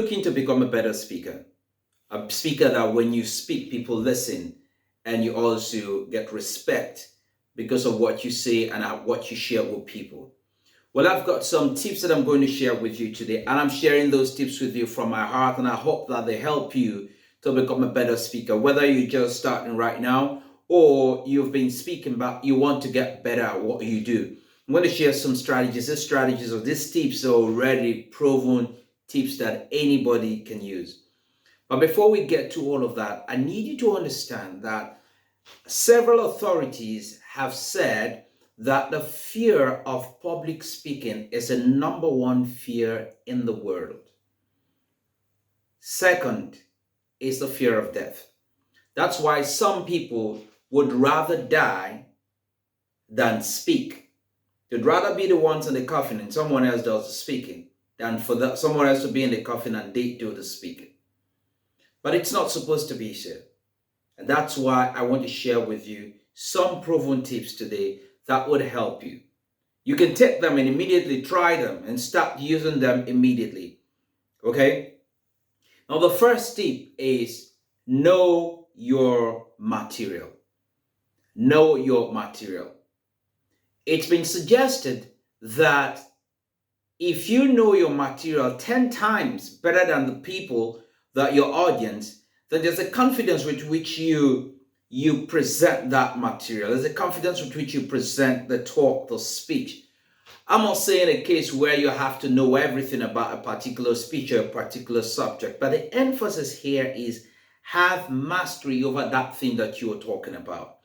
Looking to become a better speaker, a speaker that when you speak, people listen and you also get respect because of what you say and what you share with people. Well, I've got some tips that I'm going to share with you today, and I'm sharing those tips with you from my heart, and I hope that they help you to become a better speaker, whether you're just starting right now or you've been speaking but you want to get better at what you do. I'm going to share some strategies. These strategies or these tips are already proven tips that anybody can use. But before we get to all of that, I need you to understand that several authorities have said that the fear of public speaking is the number one fear in the world. Second is the fear of death. That's why some people would rather die than speak. They'd rather be the ones in the coffin and someone else does the speaking than for someone else to be in the coffin and they do the speaking. But it's not supposed to be so. And that's why I want to share with you some proven tips today that would help you. You can take them and immediately try them and start using them immediately. Okay? Now, the first tip is know your material. Know your material. It's been suggested that if you know your material 10 times better than the people that your audience, then there's a confidence with which you present that material. There's a confidence with which you present the talk, the speech. I'm not saying a case where you have to know everything about a particular speech or a particular subject, but the emphasis here is have mastery over that thing that you are talking about.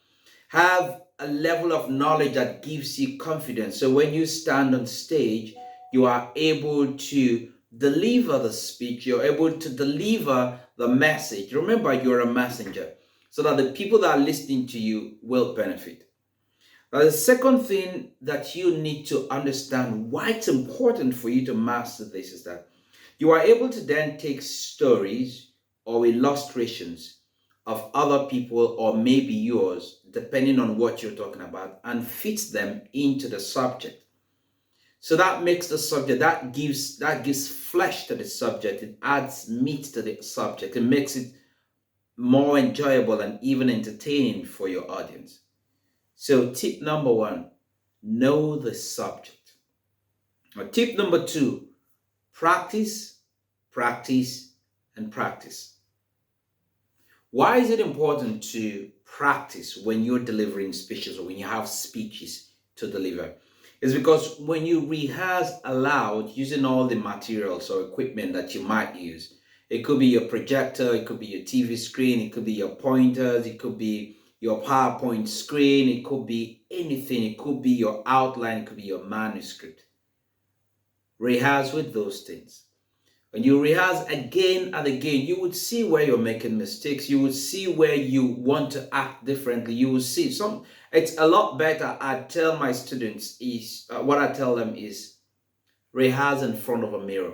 Have a level of knowledge that gives you confidence. So when you stand on stage, you are able to deliver the speech, you're able to deliver the message. Remember, you're a messenger, so that the people that are listening to you will benefit. Now, the second thing that you need to understand why it's important for you to master this is that you are able to then take stories or illustrations of other people or maybe yours, depending on what you're talking about, and fit them into the subject. So that makes the subject, that gives flesh to the subject. It adds meat to the subject. It makes it more enjoyable and even entertaining for your audience. So tip number one, know the subject. Now, tip number two, practice, practice, and practice. Why is it important to practice when you're delivering speeches or when you have speeches to deliver? Is because when you rehearse aloud using all the materials or equipment that you might use, it could be your projector, it could be your TV screen, it could be your pointers, it could be your PowerPoint screen, it could be anything, it could be your outline, it could be your manuscript. Rehearse with those things. When you rehearse again and again, you would see where you're making mistakes. You would see where you want to act differently. You will see it's a lot better. I tell my students what I tell them is rehearse in front of a mirror.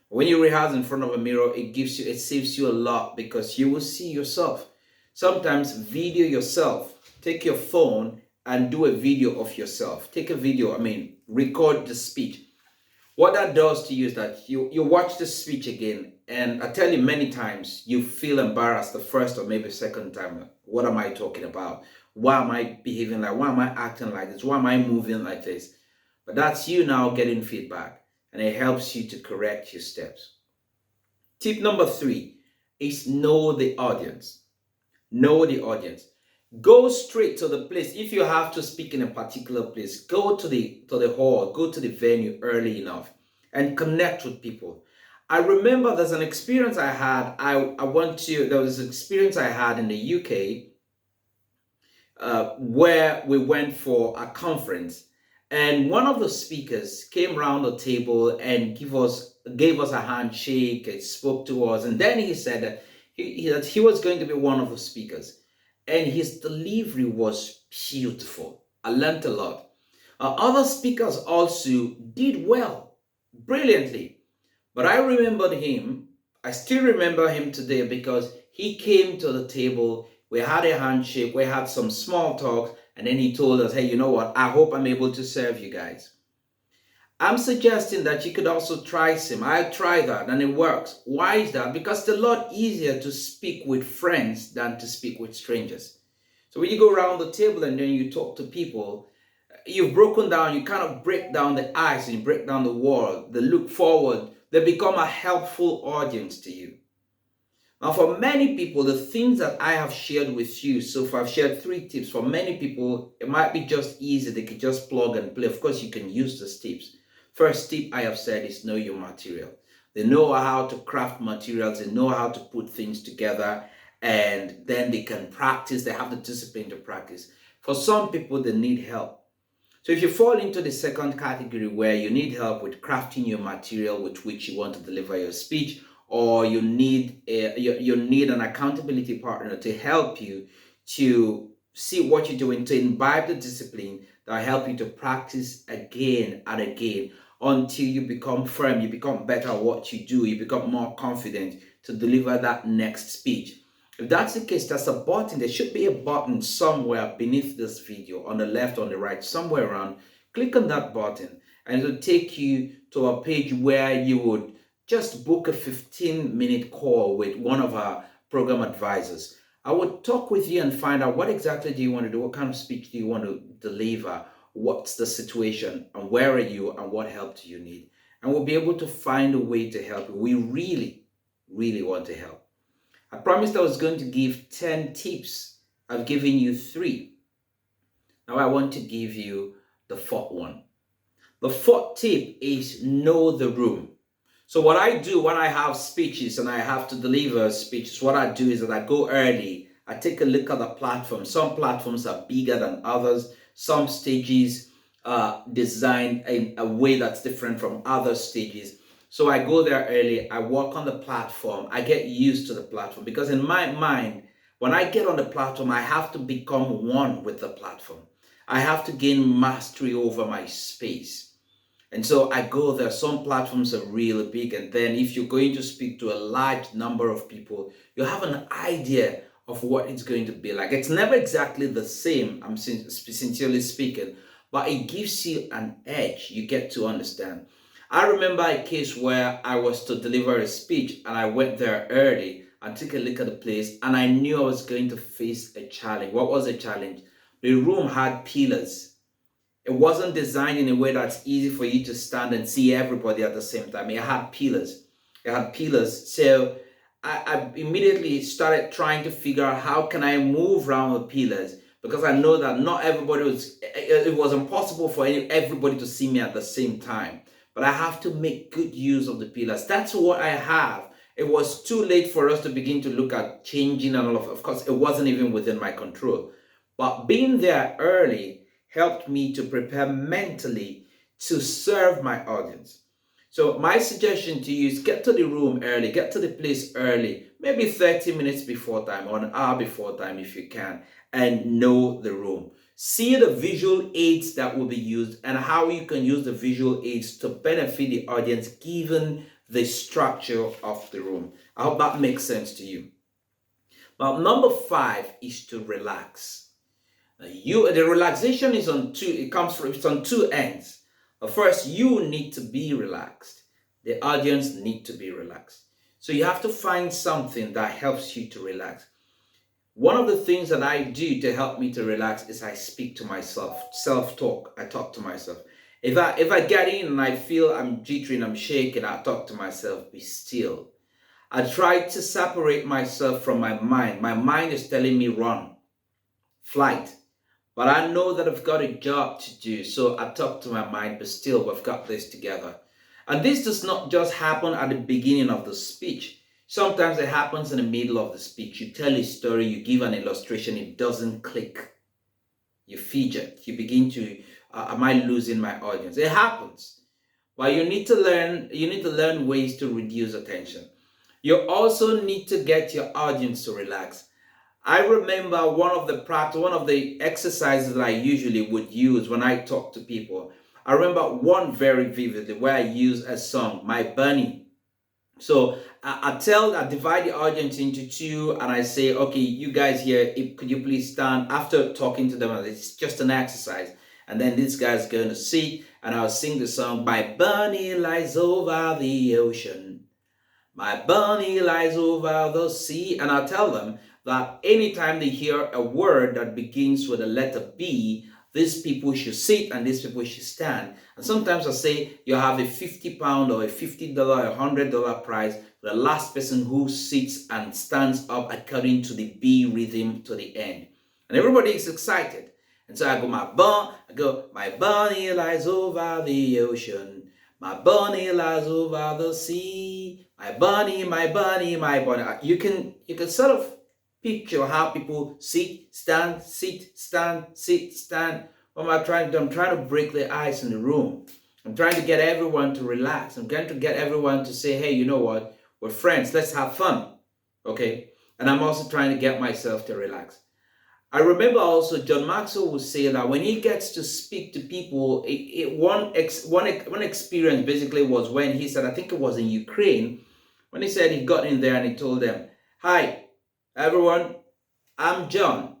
When you rehearse in front of a mirror, it saves you a lot because you will see yourself. Sometimes video yourself. Take your phone and do a video of yourself. Take a video, record the speech. What that does to you is that you watch the speech again, and I tell you many times, you feel embarrassed the first or maybe second time. What am I talking about? Why am I behaving like? Why am I acting like this? Why am I moving like this? But that's you now getting feedback, and it helps you to correct your steps. Tip number three is know the audience. Know the audience. Go straight to the place. If you have to speak in a particular place, go to the hall, go to the venue early enough and connect with people. I remember there's an experience I had. There was an experience I had in the UK where we went for a conference, and one of the speakers came around the table and gave us a handshake, and spoke to us, and then he said that he was going to be one of the speakers. And his delivery was beautiful. I learned a lot. Other speakers also did well, brilliantly. But I still remember him today because he came to the table, we had a handshake, we had some small talk, and then he told us, hey, you know what? I hope I'm able to serve you guys. I'm suggesting that you could also try sim. I try that and it works. Why is that? Because it's a lot easier to speak with friends than to speak with strangers. So when you go around the table and then you talk to people, you've broken down, you kind of break down the ice and you break down the wall, they look forward, they become a helpful audience to you. Now, for many people, the things that I have shared with you so far, I've shared 3 tips. For many people, it might be just easy. They could just plug and play. Of course, you can use these tips. First tip I have said is know your material. They know how to craft materials. They know how to put things together. And then they can practice. They have the discipline to practice. For some people, they need help. So if you fall into the second category where you need help with crafting your material with which you want to deliver your speech, or you need you need an accountability partner to help you to see what you're doing, to imbibe the discipline that will help you to practice again and again until you become firm, you become better at what you do, you become more confident to deliver that next speech. If that's the case, there's a button. There should be a button somewhere beneath this video, on the left, on the right, somewhere around. Click on that button and it'll take you to a page where you would just book a 15-minute call with one of our program advisors. I would talk with you and find out what exactly do you want to do, what kind of speech do you want to deliver, what's the situation, and where are you, and what help do you need. And we'll be able to find a way to help you. We really, really want to help. I promised I was going to give 10 tips. I've given you 3. Now I want to give you the 4th one. The 4th tip is know the room. So what I do when I have speeches and I have to deliver speeches, what I do is that I go early. I take a look at the platform. Some platforms are bigger than others. Some stages are designed in a way that's different from other stages. So I go there early, I walk on the platform, I get used to the platform, because in my mind, when I get on the platform, I have to become one with the platform. I have to gain mastery over my space. And so I go there. Some platforms are really big, and then if you're going to speak to a large number of people, you have an idea of what it's going to be like. It's never exactly the same, I'm sincerely speaking, but it gives you an edge. You get to understand. I remember a case where I was to deliver a speech and I went there early and took a look at the place, and I knew I was going to face a challenge. What was the challenge? The room had pillars. It wasn't designed in a way that's easy for you to stand and see everybody at the same time. It had pillars. It had pillars. So I immediately started trying to figure out how can I move around the pillars, because I know that not everybody it was impossible for everybody to see me at the same time. But I have to make good use of the pillars. That's what I have. It was too late for us to begin to look at changing and all of course, it wasn't even within my control. But being there early helped me to prepare mentally to serve my audience. So my suggestion to you is get to the room early, get to the place early, maybe 30 minutes before time or an hour before time if you can, and know the room. See the visual aids that will be used and how you can use the visual aids to benefit the audience given the structure of the room. I hope that makes sense to you. Now, number 5 is to relax. The relaxation is on it's on 2 ends. First, you need to be relaxed. The audience need to be relaxed. So you have to find something that helps you to relax. One of the things that I do to help me to relax is I speak to myself, self-talk. I talk to myself. If I get in and I feel I'm jittering, I'm shaking, I talk to myself, be still. I try to separate myself from my mind. My mind is telling me run, flight. But I know that I've got a job to do. So I talk to my mind, but still, we've got this together. And this does not just happen at the beginning of the speech. Sometimes it happens in the middle of the speech. You tell a story, you give an illustration, it doesn't click. You fidget, you begin to, am I losing my audience? It happens. But you need to learn ways to reduce attention. You also need to get your audience to relax. I remember one of the exercises that I usually would use when I talk to people. I remember one very vividly where I use a song, My Bunny. So I divide the audience into 2 and I say, okay, you guys here, could you please stand after talking to them? It's just an exercise. And then this guy's going to sit and I'll sing the song, My bunny lies over the ocean. My bunny lies over the sea. And I'll tell them that anytime they hear a word that begins with the letter B, these people should sit and these people should stand. And sometimes I say you have a £50 or a $50 or $100 prize for the last person who sits and stands up according to the B rhythm to the end. And everybody is excited. And so I go, my bunny lies over the ocean. My bunny lies over the sea. My bunny, my bunny, my bunny. You can sort of picture how people sit, stand, sit, stand, sit, stand. What am I trying to do? I'm trying to break the ice in the room. I'm trying to get everyone to relax. I'm trying to get everyone to say, hey, you know what? We're friends. Let's have fun. Okay? And I'm also trying to get myself to relax. I remember also John Maxwell would say that when he gets to speak to people, one experience basically was when he said, I think it was in Ukraine, when he said he got in there and he told them, hi, everyone, I'm John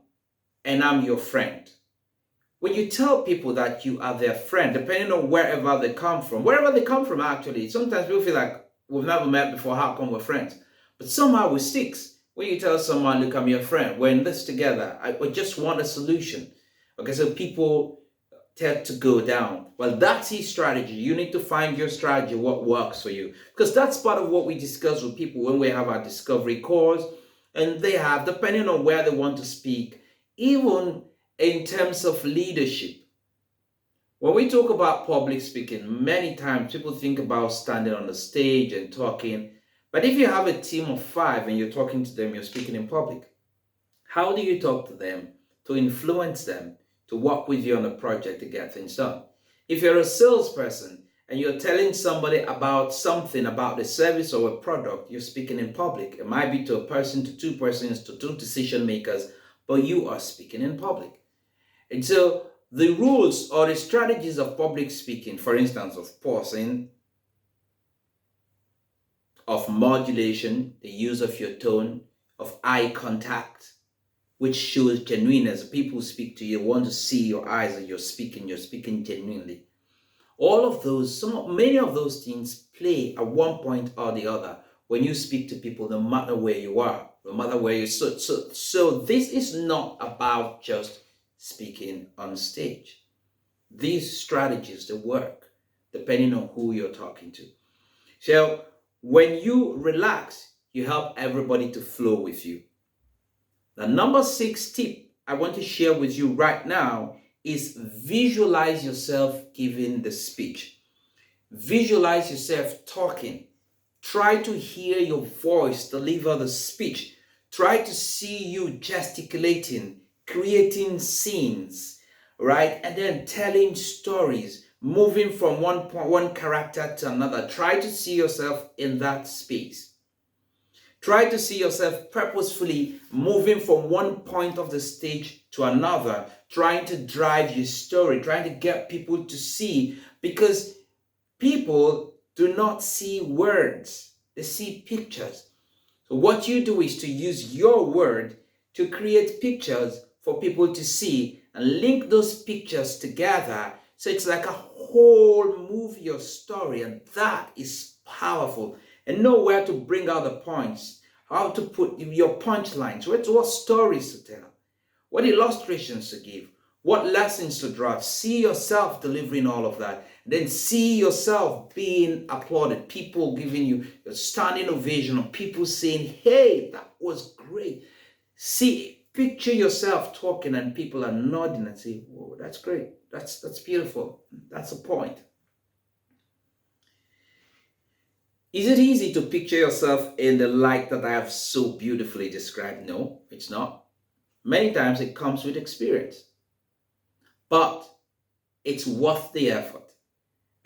and I'm your friend. When you tell people that you are their friend, depending on wherever they come from actually, sometimes people feel like we've never met before, how come we're friends? But somehow it sticks. When you tell someone, look, I'm your friend, we're in this together, I just want a solution. Okay, so people tend to go down. Well, that's his strategy. You need to find your strategy, what works for you. Because that's part of what we discuss with people when we have our discovery calls. And they have, depending on where they want to speak, even in terms of leadership. When we talk about public speaking, many times people think about standing on the stage and talking. But if you have a team of 5 and you're talking to them, you're speaking in public, how do you talk to them to influence them to work with you on a project to get things done? If you're a salesperson and you're telling somebody about something, about the service or a product, you're speaking in public. It might be to a person, to 2 persons, to 2 decision makers, but you are speaking in public. And so the rules or the strategies of public speaking, for instance, of pausing, of modulation, the use of your tone, of eye contact, which shows genuineness. People speak to you, want to see your eyes as you're speaking genuinely. All of those, many of those things play at one point or the other when you speak to people, no matter where you are, no matter where you sit. So this is not about just speaking on stage. These strategies, they work depending on who you're talking to. So when you relax, you help everybody to flow with you. The number 6 tip I want to share with you right now is visualize yourself giving the speech. Visualize yourself talking. Try to hear your voice deliver the speech. Try to see you gesticulating, creating scenes, right? And then telling stories, moving from one character to another. Try to see yourself in that space. Try to see yourself purposefully moving from one point of the stage to another, trying to drive your story, trying to get people to see, because people do not see words, they see pictures. So what you do is to use your word to create pictures for people to see and link those pictures together. So it's like a whole movie or story, and that is powerful. And know where to bring out the points, how to put your punchlines, what stories to tell, what illustrations to give, what lessons to draw. See yourself delivering all of that. Then see yourself being applauded, people giving you a standing ovation, or people saying, hey, that was great. Picture yourself talking and people are nodding and say, whoa, that's great. That's beautiful. That's a point. Is it easy to picture yourself in the light that I have so beautifully described? No, it's not. Many times it comes with experience. But it's worth the effort.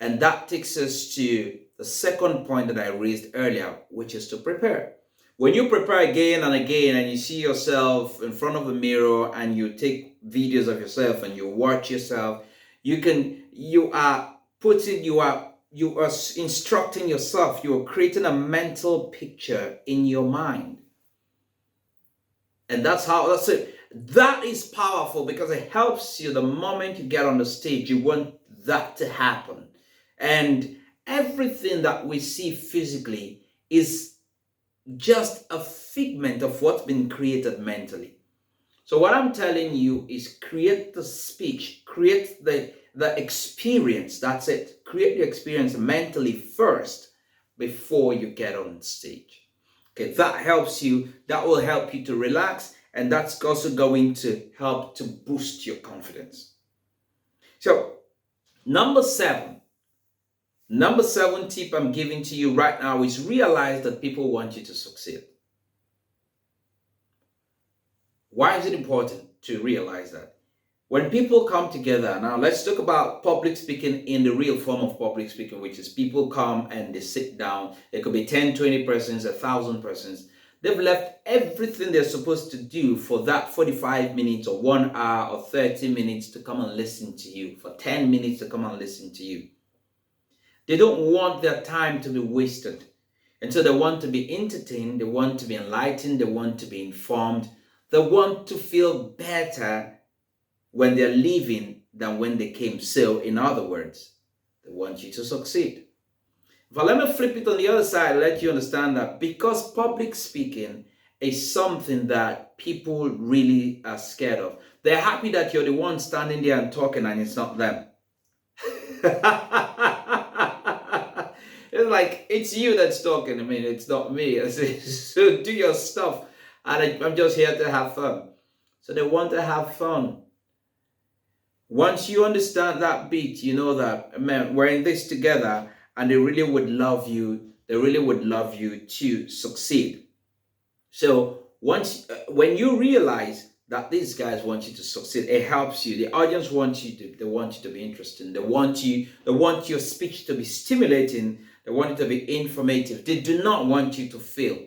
And that takes us to the second point that I raised earlier, which is to prepare. When you prepare again and again and you see yourself in front of the mirror and you take videos of yourself and you watch yourself, you are instructing yourself, you are creating a mental picture in your mind. And that's it. That is powerful because it helps you the moment you get on the stage. You want that to happen. And everything that we see physically is just a figment of what's been created mentally. So what I'm telling you is create the speech, create the experience. That's it. Create the experience mentally first before you get on stage. Okay, that helps you. That will help you to relax, and that's also going to help to boost your confidence. So, number seven. Number seven tip I'm giving to you right now is realize that people want you to succeed. Why is it important to realize that? When people come together, now let's talk about public speaking in the real form of public speaking, which is people come and they sit down. It could be 10, 20 persons, 1,000 persons. They've left everything they're supposed to do for that 45 minutes or 1 hour or 30 minutes to come and listen to you, for 10 minutes to come and listen to you. They don't want their time to be wasted. And so they want to be entertained, they want to be enlightened, they want to be informed, they want to feel better when they're leaving than when they came. So, in other words, they want you to succeed. But let me flip it on the other side, let you understand that because public speaking is something that people really are scared of. They're happy that you're the one standing there and talking and it's not them. It's like, it's you that's talking. I mean, it's not me. So do your stuff. And I'm just here to have fun. So they want to have fun. Once you understand that beat, you know that, man, we're in this together and they really would love you. They really would love you to succeed. So when you realize that these guys want you to succeed, it helps you. The audience wants you to, they want you to be interesting. They want your speech to be stimulating. They want it to be informative. They do not want you to fail.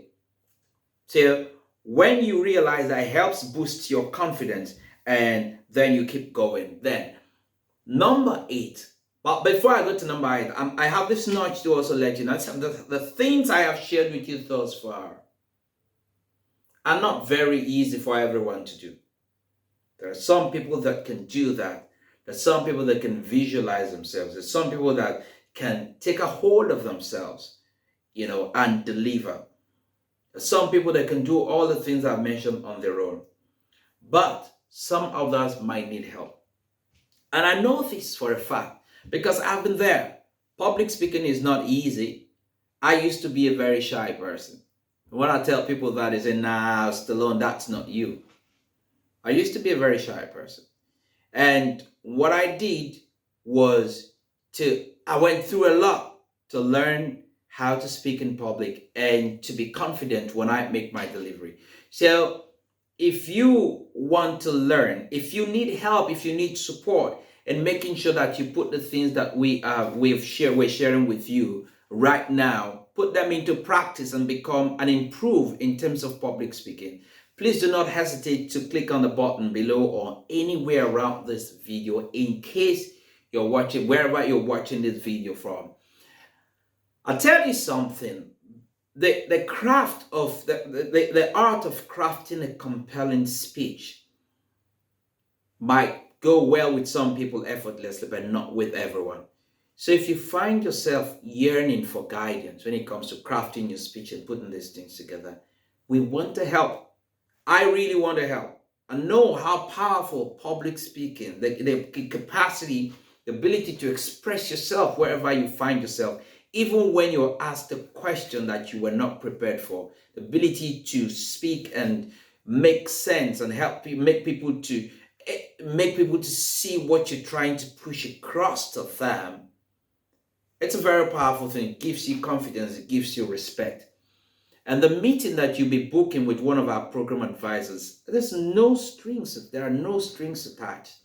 So when you realize that, it helps boost your confidence, and then you keep going. Then number 8. But before I go to number 8, I have this notch to also let you know the things I have shared with you thus far are not very easy for everyone to do. There are some people that can do that. There's some people that can visualize themselves. There's some people that can take a hold of themselves, and deliver. There's some people that can do all the things I've mentioned on their own. But some others might need help. And I know this for a fact because I've been there. Public speaking is not easy. I used to be a very shy person. When I tell people that, they say, nah, Stallone, that's not you. I used to be a very shy person. And what I did was I went through a lot to learn how to speak in public and to be confident when I make my delivery. So if you want to learn, if you need help, if you need support in making sure that you put the things that we're sharing with you right now, put them into practice and become and improve in terms of public speaking, please do not hesitate to click on the button below or anywhere around this video in case you're watching, wherever you're watching this video from. I'll tell you something. The craft of the art of crafting a compelling speech might go well with some people effortlessly, but not with everyone. So if you find yourself yearning for guidance when it comes to crafting your speech and putting these things together, we want to help. I really want to help. I know how powerful public speaking, the capacity, the ability to express yourself wherever you find yourself, even when you're asked a question that you were not prepared for, the ability to speak and make sense and make people to see what you're trying to push across to them. It's a very powerful thing. It gives you confidence. It gives you respect. And the meeting that you'll be booking with one of our program advisors, there are no strings attached.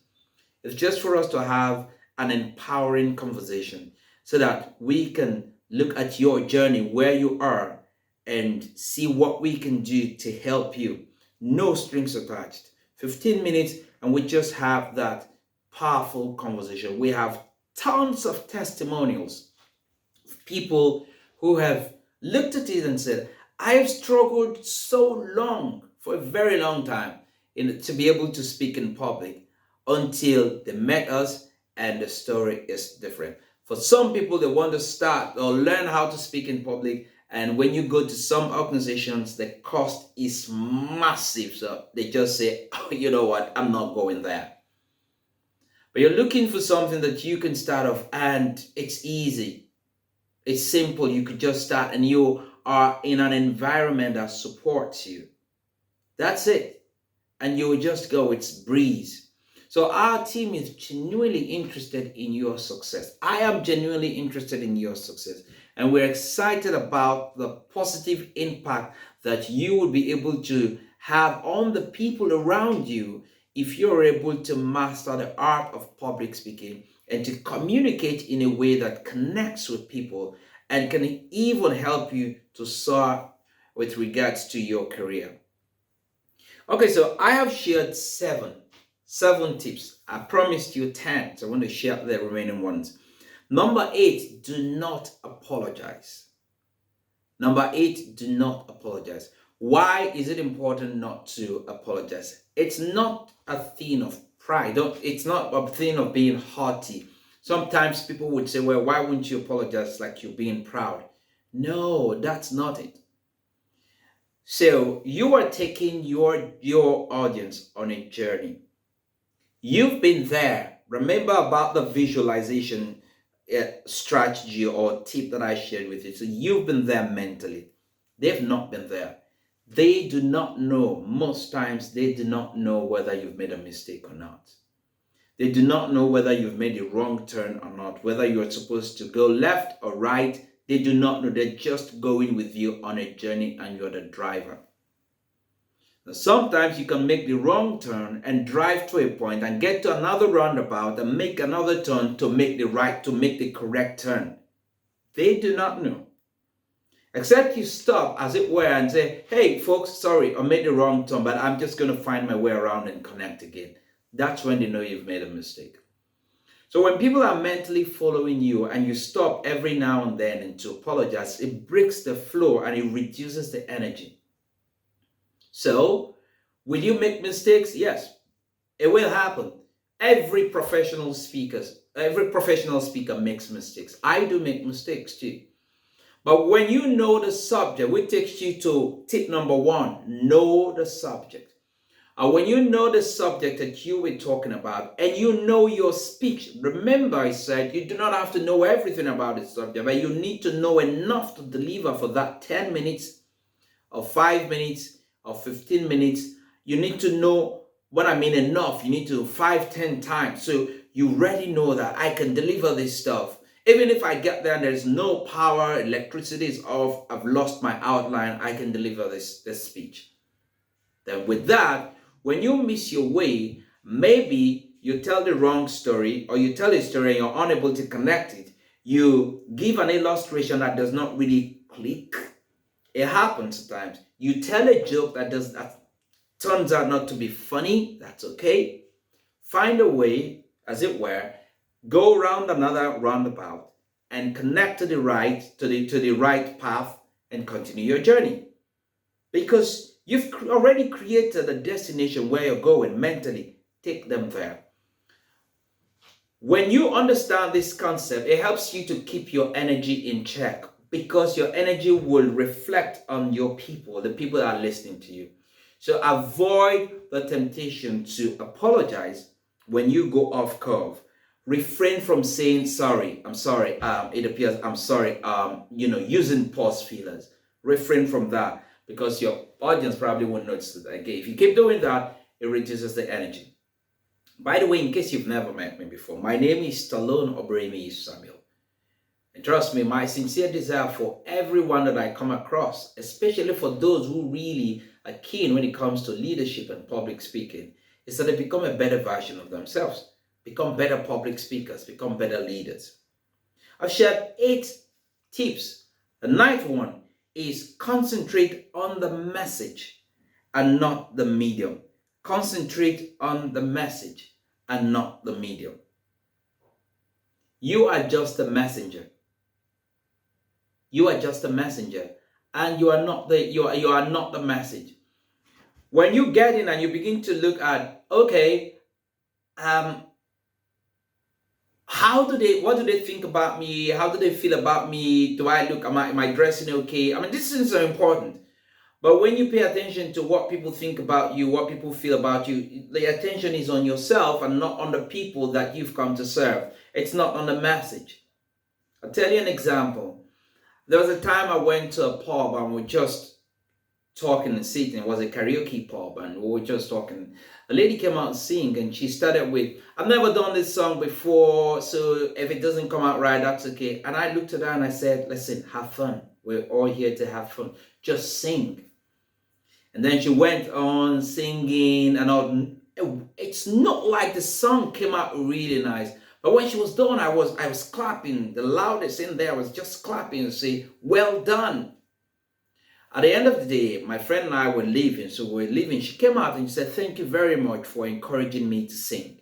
It's just for us to have an empowering conversation so that we can look at your journey, where you are, and see what we can do to help you. No strings attached. 15 minutes, and we just have that powerful conversation. We have tons of testimonials of people who have looked at it and said, I have struggled so long, for a very long time, to be able to speak in public until they met us, and the story is different. For some people, they want to start or learn how to speak in public, and when you go to some organizations, the cost is massive. So they just say, oh, you know what, I'm not going there. But you're looking for something that you can start off, and it's easy. It's simple. You could just start, and you are in an environment that supports you. That's it. And you will just go, it's breeze. So our team is genuinely interested in your success. I am genuinely interested in your success. And we're excited about the positive impact that you will be able to have on the people around you if you're able to master the art of public speaking and to communicate in a way that connects with people and can even help you to soar with regards to your career. Okay, so I have shared seven tips. I promised you 10, so I want to share the remaining ones. Number 8, do not apologize. Number 8, do not apologize. Why is it important not to apologize? It's not a thing of pride. It's not a thing of being haughty. Sometimes people would say, well, why wouldn't you apologize, like you're being proud? No, that's not it. So you are taking your audience on a journey. You've been there. Remember about the visualization strategy or tip that I shared with you. So you've been there mentally. They've not been there. They do not know. Most times they do not know whether you've made a mistake or not. They do not know whether you've made a wrong turn or not, whether you're supposed to go left or right. They do not know. They're just going with you on a journey, and you're the driver. Now, sometimes you can make the wrong turn and drive to a point and get to another roundabout and make another turn to make the correct turn. They do not know. Except you stop, as it were, and say, hey, folks, sorry, I made the wrong turn, but I'm just going to find my way around and connect again. That's when they know you've made a mistake. So when people are mentally following you and you stop every now and then and to apologize, it breaks the flow and it reduces the energy. So, will you make mistakes? Yes, it will happen. Every professional speaker makes mistakes. I do make mistakes too. But when you know the subject, which takes you to tip number 1, know the subject. And when you know the subject that you were talking about and you know your speech, remember I said you do not have to know everything about the subject, but you need to know enough to deliver for that 10 minutes or 5 minutes or 15 minutes. You need to know what I mean enough. You need to 5-10 times. So you already know that I can deliver this stuff. Even if I get there and there's no power, electricity is off, I've lost my outline, I can deliver this speech. Then with that, when you miss your way, maybe you tell the wrong story, or you tell a story and you're unable to connect it. You give an illustration that does not really click. It happens sometimes. You tell a joke that turns out not to be funny. That's okay. Find a way, as it were, go around another roundabout and connect to the right path and continue your journey. Because you've already created a destination where you're going mentally. Take them there. When you understand this concept, it helps you to keep your energy in check, because your energy will reflect on your people, the people that are listening to you. So avoid the temptation to apologize when you go off curve. Refrain from saying sorry, I'm sorry, it appears, I'm sorry, using pause feelers. Refrain from that, because your audience probably won't notice it. Okay, if you keep doing that, it reduces the energy. By the way, in case you've never met me before, my name is Stallone-Obaraemi Samuel. And trust me, my sincere desire for everyone that I come across, especially for those who really are keen when it comes to leadership and public speaking, is that they become a better version of themselves, become better public speakers, become better leaders. I've shared 8 tips. The 9th one is concentrate on the message and not the medium. Concentrate on the message and not the medium. You are just a messenger. You are just a messenger, and you are not the message. When you get in and you begin to look at, okay, um, what do they think about me? How do they feel about me? Do I look, am I dressing okay? I mean, these things are important. But when you pay attention to what people think about you, what people feel about you, the attention is on yourself and not on the people that you've come to serve. It's not on the message. I'll tell you an example. There was a time I went to a pub and we were just talking and sitting. It was a karaoke pub and we were just talking. A lady came out and sing and she started with, I've never done this song before, so if it doesn't come out right, that's okay. And I looked at her and I said, listen, have fun. We're all here to have fun. Just sing. And then she went on singing and all. It's not like the song came out really nice. But when she was done, I was clapping. The loudest in there was just clapping and say, well done. At the end of the day, my friend and I were leaving. So we were leaving. She came out and she said, thank you very much for encouraging me to sing.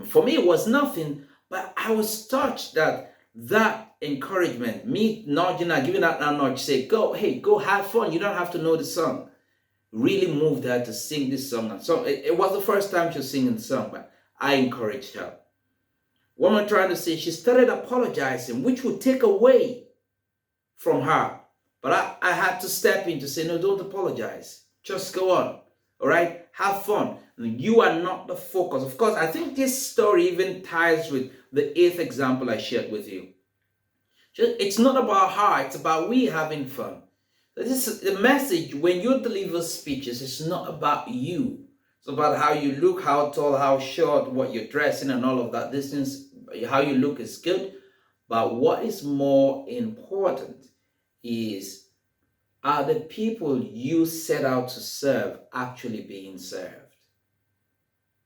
For me, it was nothing, but I was touched that encouragement, me nudging her, giving her that nudge, say, go have fun. You don't have to know the song. Really moved her to sing this song. And so it was the first time she was singing the song, but I encouraged her. What I'm trying to say, she started apologizing, which would take away from her. But I had to step in to say, no, don't apologize. Just go on. All right? Have fun. You are not the focus. Of course, I think this story even ties with the 8th example I shared with you. It's not about her. It's about we having fun. This is the message. When you deliver speeches, it's not about you. It's about how you look, how tall, how short, what you're dressing and all of that. This is how you look is good. But what is more important is, are the people you set out to serve actually being served?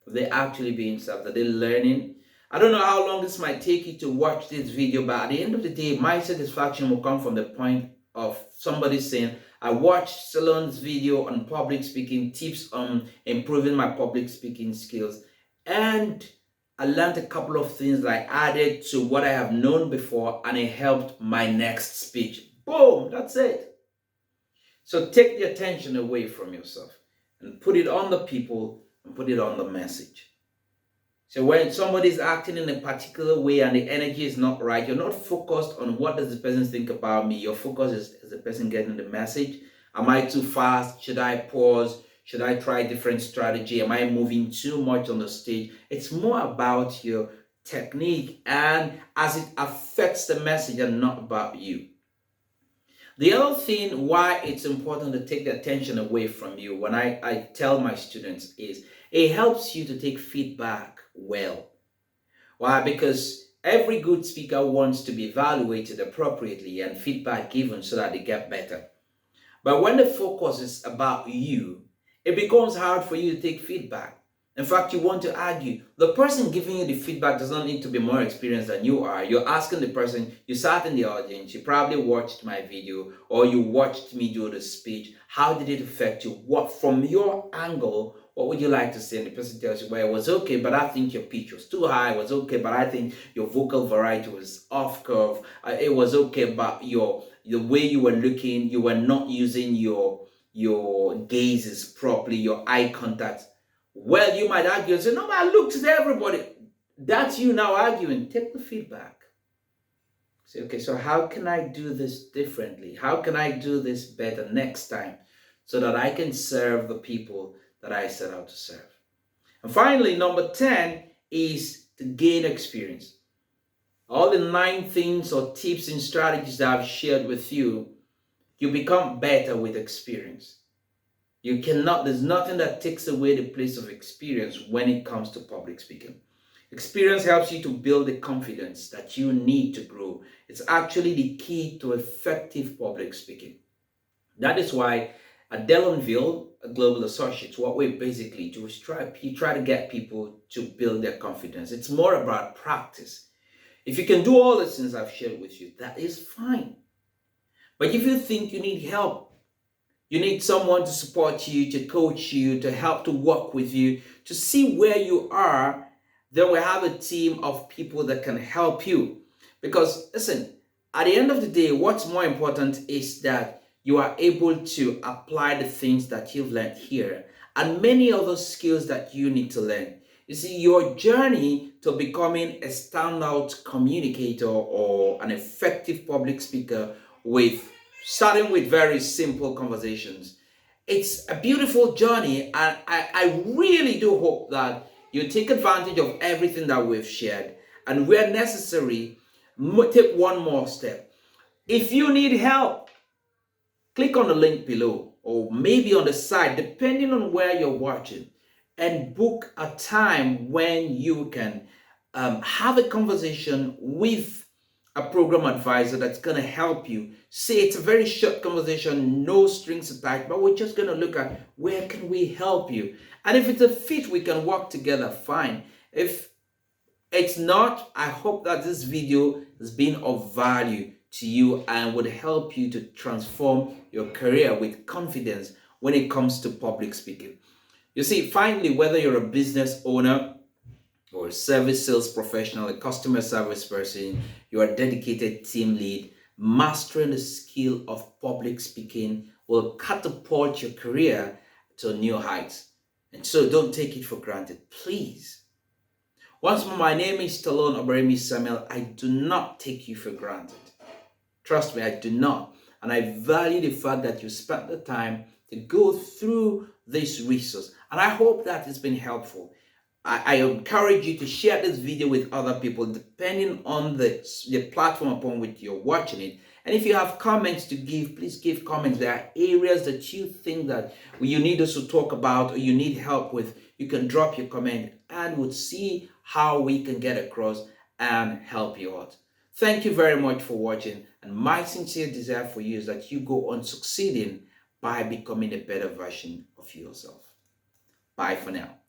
Are they actually being served? Are they learning? I don't know how long this might take you to watch this video, but at the end of the day, my satisfaction will come from the point of somebody saying, I watched Stallone's video on public speaking, tips on improving my public speaking skills, and I learned a couple of things that I added to what I have known before, and it helped my next speech. Boom, that's it. So take the attention away from yourself and put it on the people and put it on the message. So when somebody's acting in a particular way and the energy is not right, you're not focused on what does the person think about me. Your focus is the person getting the message. Am I too fast? Should I pause? Should I try a different strategy? Am I moving too much on the stage? It's more about your technique and as it affects the message and not about you. The other thing why it's important to take the attention away from you when I tell my students is it helps you to take feedback well. Why? Because every good speaker wants to be evaluated appropriately and feedback given so that they get better. But when the focus is about you, it becomes hard for you to take feedback. In fact, you want to argue. The person giving you the feedback does not need to be more experienced than you are. You're asking the person, you sat in the audience, you probably watched my video, or you watched me do the speech. How did it affect you? What, from your angle, what would you like to say? And the person tells you, well, it was okay, but I think your pitch was too high. It was okay, but I think your vocal variety was off curve. It was okay, but the way you were looking, you were not using your gazes properly, your eye contact. Well, you might argue and say, no, but I looked at everybody. That's you now arguing. Take the feedback. Say, okay, so how can I do this differently? How can I do this better next time so that I can serve the people that I set out to serve? And finally, number 10 is to gain experience. All the 9 things or tips and strategies that I've shared with you, you become better with experience. There's nothing that takes away the place of experience when it comes to public speaking. Experience helps you to build the confidence that you need to grow. It's actually the key to effective public speaking. That is why at Delonville, Global Associates, what we basically do is try to get people to build their confidence. It's more about practice. If you can do all the things I've shared with you, that is fine. But if you think you need help, you need someone to support you, to coach you, to help to work with you, to see where you are, then we have a team of people that can help you. Because listen, at the end of the day, what's more important is that you are able to apply the things that you've learned here and many other skills that you need to learn. You see, your journey to becoming a standout communicator or an effective public speaker with starting with very simple conversations. It's a beautiful journey, and I really do hope that you take advantage of everything that we've shared, and where necessary, take one more step. If you need help, click on the link below or maybe on the side, depending on where you're watching, and book a time when you can have a conversation with a program advisor that's going to help you. Say it's a very short conversation, no strings attached, but we're just going to look at where can we help you. And if it's a fit, we can work together, fine. If it's not, I hope that this video has been of value to you and would help you to transform your career with confidence when it comes to public speaking. You see, finally, whether you're a business owner or a service sales professional, a customer service person, you're a dedicated team lead, mastering the skill of public speaking will catapult your career to new heights. And so don't take it for granted, please. Once more, my name is Stallone-Obaraemi Samuel. I do not take you for granted. Trust me, I do not. And I value the fact that you spent the time to go through this resource. And I hope that it's been helpful. I encourage you to share this video with other people depending on the platform upon which you're watching it. And if you have comments to give, please give comments. There are areas that you think that you need us to talk about or you need help with. You can drop your comment and we'll see how we can get across and help you out. Thank you very much for watching. And my sincere desire for you is that you go on succeeding by becoming a better version of yourself. Bye for now.